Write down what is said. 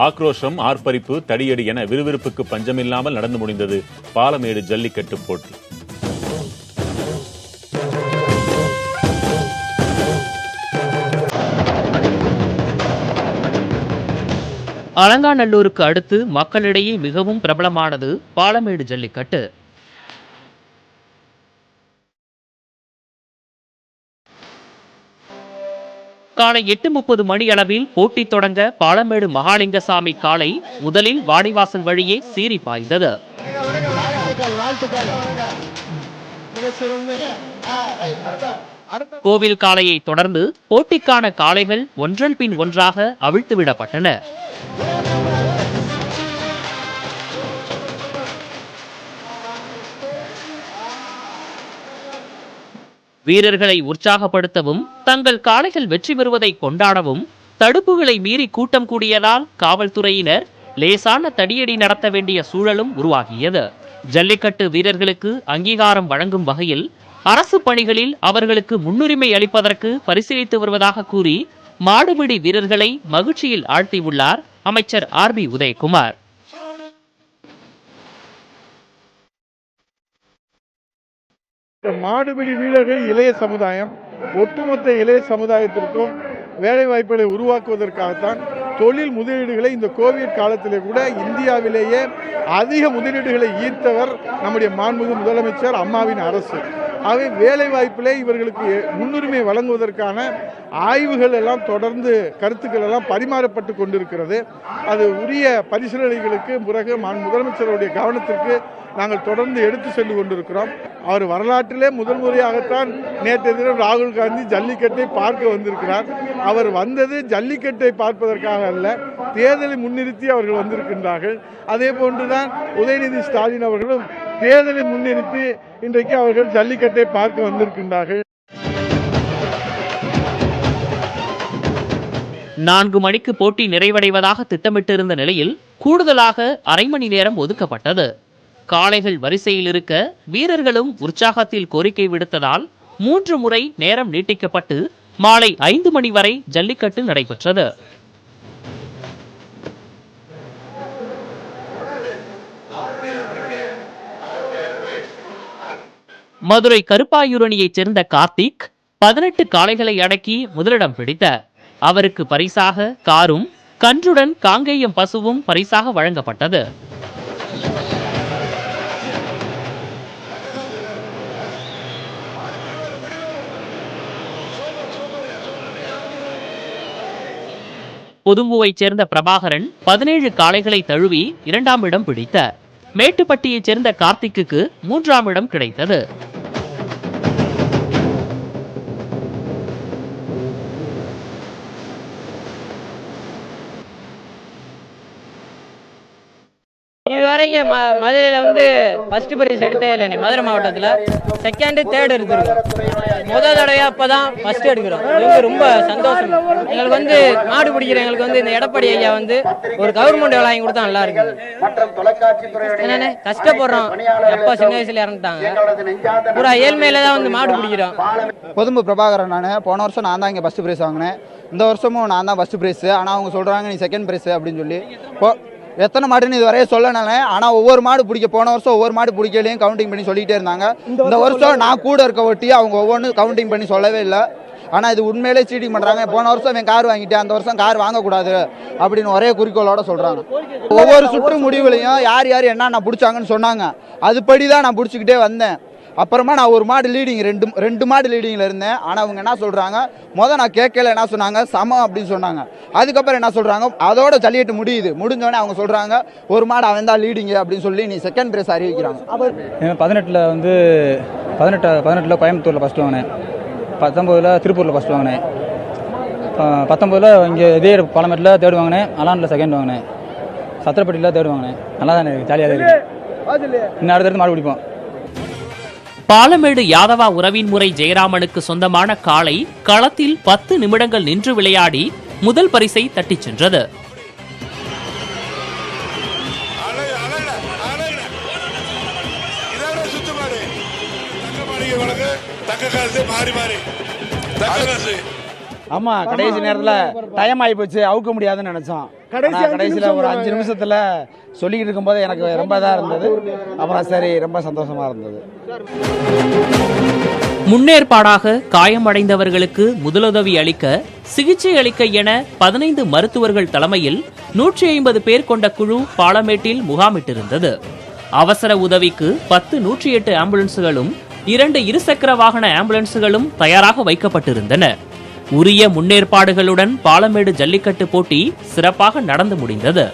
ஆக்ரோஷம், ஆர்ப்பரிப்பு, தடியடி என விறுவிறுப்புக்கு பஞ்சமில்லாமல் நடந்து முடிந்தது பாலமேடு ஜல்லிக்கட்டு போட்டி. அலங்காநல்லூருக்கு அடுத்து மக்களிடையே மிகவும் பிரபலமானது பாலமேடு ஜல்லிக்கட்டு. காலை 8:30 மணி அளவில் போட்டி தொடங்க பாலமேடு மகாலிங்கசாமி காளை முதலில் வாடிவாசல் வழியே சீறி பாய்ந்தது. கோவில் காளையை தொடர்ந்து போட்டிக்கான காளைகள் ஒன்றன் பின் ஒன்றாக அவிழ்த்துவிடப்பட்டன. வீரர்களை உற்சாகப்படுத்தவும் தங்கள் காளைகள் வெற்றி பெறுவதை கொண்டாடவும் தடுப்புகளை மீறி கூட்டம் கூடியதால் காவல்துறையினர் லேசான தடியடி நடத்த வேண்டிய சூழலும் உருவாகியது. ஜல்லிக்கட்டு வீரர்களுக்கு அங்கீகாரம் வழங்கும் வகையில் அரசு பணிகளில் அவர்களுக்கு முன்னுரிமை அளிப்பதற்கு பரிசீலித்து வருவதாக கூறி மாடுபிடி வீரர்களை மகிழ்ச்சியில் ஆழ்த்தியுள்ளார் அமைச்சர் ஆர்.பி. உதயகுமார். மாடுபிடி வீரர்கள் இளைய சமுதாயம், ஒட்டுமொத்த இளைய சமுதாயத்திற்கும் வேலை வாய்ப்புகளை உருவாக்குவதற்காகத்தான் தொழில் முதலீடுகளை இந்த கோவிட் காலத்திலே கூட இந்தியாவிலேயே அதிக முதலீடுகளை ஈர்த்தவர் நம்முடைய மாண்புமிகு முதலமைச்சர் அம்மாவின் அரசு. ஆகவே வேலை வாய்ப்பிலே இவர்களுக்கு முன்னுரிமை வழங்குவதற்கான ஆய்வுகள் எல்லாம் தொடர்ந்து கருத்துக்கள் எல்லாம் பரிமாறப்பட்டு கொண்டிருக்கிறது. அது உரிய பரிசீலனைகளுக்கு பிறகு முதலமைச்சருடைய கவனத்திற்கு நாங்கள் தொடர்ந்து எடுத்து சென்று கொண்டிருக்கிறோம். அவர் வரலாற்றிலே முதல் முறையாகத்தான் நேற்றைய தினம் ராகுல் காந்தி ஜல்லிக்கட்டை பார்க்க வந்திருக்கிறார். அவர் வந்தது ஜல்லிக்கட்டை பார்ப்பதற்காக அல்ல, தேர்தலை முன்னிறுத்தி அவர்கள் வந்திருக்கின்றார்கள். அதே போன்றுதான் உதயநிதி ஸ்டாலின் அவர்களும் தேர்தலை முன்னிறுத்தி இன்றைக்கு அவர்கள் ஜல்லிக்கட்டை பார்க்க வந்திருக்கின்றார்கள். 4 மணிக்கு போட்டி நிறைவடைவதாக திட்டமிட்டிருந்த நிலையில் கூடுதலாக அரை மணி நேரம் ஒதுக்கப்பட்டது. காளைகள் வரிசையில் இருக்க வீரர்களும் உற்சாகத்தில் கோரிக்கை விடுத்ததால் 3 முறை நேரம் நீட்டிக்கப்பட்டு மாலை 5 மணி வரை ஜல்லிக்கட்டு நடைபெற்றது. மதுரை கருப்பாயூரணியைச் சேர்ந்த கார்த்திக் 18 காளைகளை அடக்கி முதலிடம் பிடித்தார். அவருக்கு பரிசாக காரும் கன்றுடன் காங்கேயம் பசுவும் பரிசாக வழங்கப்பட்டது. புதும்புவைச் சேர்ந்த பிரபாகரன் 17 காளைகளை தழுவி 2ஆம் இடம் பிடித்தார். மேட்டுப்பட்டியைச் சேர்ந்த கார்த்திக்கு 3ஆம் இடம் கிடைத்தது. இதுவரைக்கும் மதுரையில் ஃபர்ஸ்ட் பிரைஸ் எடுத்தே இல்லை. மதுரை மாவட்டத்தில் செகண்டு தேர்டு எடுத்துருக்கோம். முதல் தடவையாக இப்போ தான் ஃபர்ஸ்ட் எடுக்கிறோம். இது ரொம்ப சந்தோஷம். எங்களுக்கு மாடு பிடிக்கிற எங்களுக்கு இந்த எடப்பாடி ஐயா ஒரு கவர்மெண்ட் வேலை வாங்கி கொடுத்தா நல்லா இருக்குது. என்னென்ன கஷ்டப்படுறோம், எப்போ சின்ன வயசுல இறந்துட்டாங்க, பூரா ஏழ்மையில தான் மாடு பிடிக்கிறோம். பொதும்பு பிரபாகரன். நான் போன வருஷம் நான் தான் இங்கே ஃபர்ஸ்ட் பிரைஸ் வாங்கினேன். இந்த வருஷமும் நான் தான் ஃபர்ஸ்ட் பிரைஸ். ஆனால் அவங்க சொல்கிறாங்க நீ செகண்ட் பிரைஸ் அப்படின்னு சொல்லி. எத்தனை மாடுன்னு இது வரைய சொல்லனால, ஆனால் ஒவ்வொரு மாடு பிடிக்க போன வருஷம் ஒவ்வொரு மாடு பிடிக்கலையும் கவுண்டிங் பண்ணி சொல்லிகிட்டே இருந்தாங்க. இந்த வருஷம் நான் கூட இருக்க ஒட்டி அவங்க ஒவ்வொன்றும் கவுண்டிங் பண்ணி சொல்லவே இல்லை. ஆனால் இது உண்மையிலே சீட்டிங் பண்ணுறாங்க. போன வருஷம் அவன் கார் வாங்கிட்டேன், அந்த வருஷம் கார் வாங்கக்கூடாது அப்படின்னு ஒரே குறிக்கோளோட சொல்கிறாங்க. ஒவ்வொரு சுற்று முடிவுலையும் யார் யார் என்னென்ன பிடிச்சாங்கன்னு சொன்னாங்க. அதுபடி தான் நான் பிடிச்சிக்கிட்டே வந்தேன். அப்புறமா நான் ஒரு மாடு லீடிங், ரெண்டு மாடு லீடிங்கில் இருந்தேன். ஆனால் அவங்க என்ன சொல்கிறாங்க, நான் கேட்கல, என்ன சொன்னாங்க சமம் அப்படின்னு சொன்னாங்க. அதுக்கப்புறம் என்ன சொல்கிறாங்க, அதோட ஜல்லிக்கட்டு முடிஞ்சோடனே அவங்க சொல்கிறாங்க ஒரு மாடு அவன் தான் லீடிங்கு அப்படின்னு சொல்லி நீ செகண்ட் பிரைஸ் அறிவிக்கிறாங்க. 18 கோயம்புத்தூரில் ஃபஸ்ட்டு வாங்கினேன், 19 திருப்பூரில் ஃபஸ்ட்டு வாங்கினேன், 19 இங்கே இதே பாலமேட்டில் தேர்டு வாங்கினேன், அலானில் செகண்ட் வாங்கினேன், சத்திரப்பட்டியில் தேர்டு வாங்கினேன். நல்லா தான் இருக்குது, ஜாலியாக தான் இருக்குது. இன்னும் அடுத்தடுத்து மாடு பிடிப்போம். பாலமேடு யாதவா உறவின் முறை ஜெயராமனுக்கு சொந்தமான காளை களத்தில் 10 நிமிடங்கள் நின்று விளையாடி முதல் பரிசை தட்டிச் சென்றது. ஆமா கடைசி நேரத்துல டைம் ஆகி போச்சு அவுக்க முடியாதுன்னு நினைச்சோம். கடைசியில ஒரு 5 நிமிஷத்துல சொல்லிக்கிட்டு இருக்கும்போது எனக்கு ரொம்ப இதா இருந்தது. அப்புறம் சரி ரொம்ப சந்தோஷமா இருந்தது. முன்னேற்பாடாக காயமடைந்தவர்களுக்கு முதலுதவி அளிக்க, சிகிச்சை அளிக்க என 15 மருத்துவர்கள் தலைமையில் 150 பேர் கொண்ட குழு பாலமேட்டில் முகாமிட்டிருந்தது. அவசர உதவிக்கு 10 108 ஆம்புலன்ஸ்களும் 2 இருசக்கர வாகன ஆம்புலன்ஸ்களும் தயாராக வைக்கப்பட்டிருந்தன. உரிய முன்னேற்பாடுகளுடன் பாலமேடு ஜல்லிக்கட்டு போட்டி சிறப்பாக நடந்து முடிந்தது.